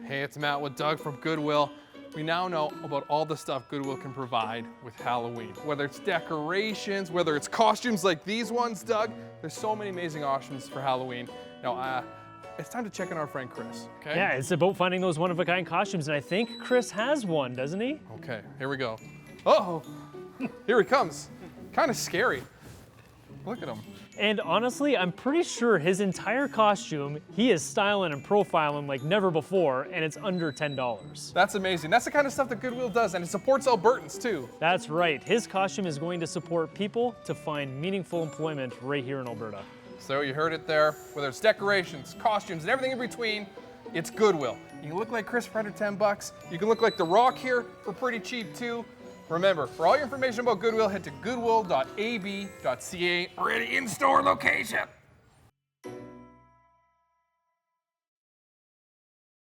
Hey, it's Matt with Doug from Goodwill. We now know about all the stuff Goodwill can provide with Halloween. Whether it's decorations, whether it's costumes like these ones, Doug, there's so many amazing options for Halloween. Now, it's time to check in our friend Chris, okay? Yeah, it's about finding those one-of-a-kind costumes, and I think Chris has one, doesn't he? Okay, here we go. Uh-oh, here he comes. Kind of scary. Look at him. And honestly, I'm pretty sure his entire costume, he is styling and profiling like never before, and it's under $10. That's amazing. That's the kind of stuff that Goodwill does, and it supports Albertans too. That's right. His costume is going to support people to find meaningful employment right here in Alberta. So you heard it there. Whether it's decorations, costumes, and everything in between, it's Goodwill. You can look like Chris for under 10 bucks. You can look like The Rock here for pretty cheap too. Remember, for all your information about Goodwill, head to goodwill.ab.ca or any in-store location.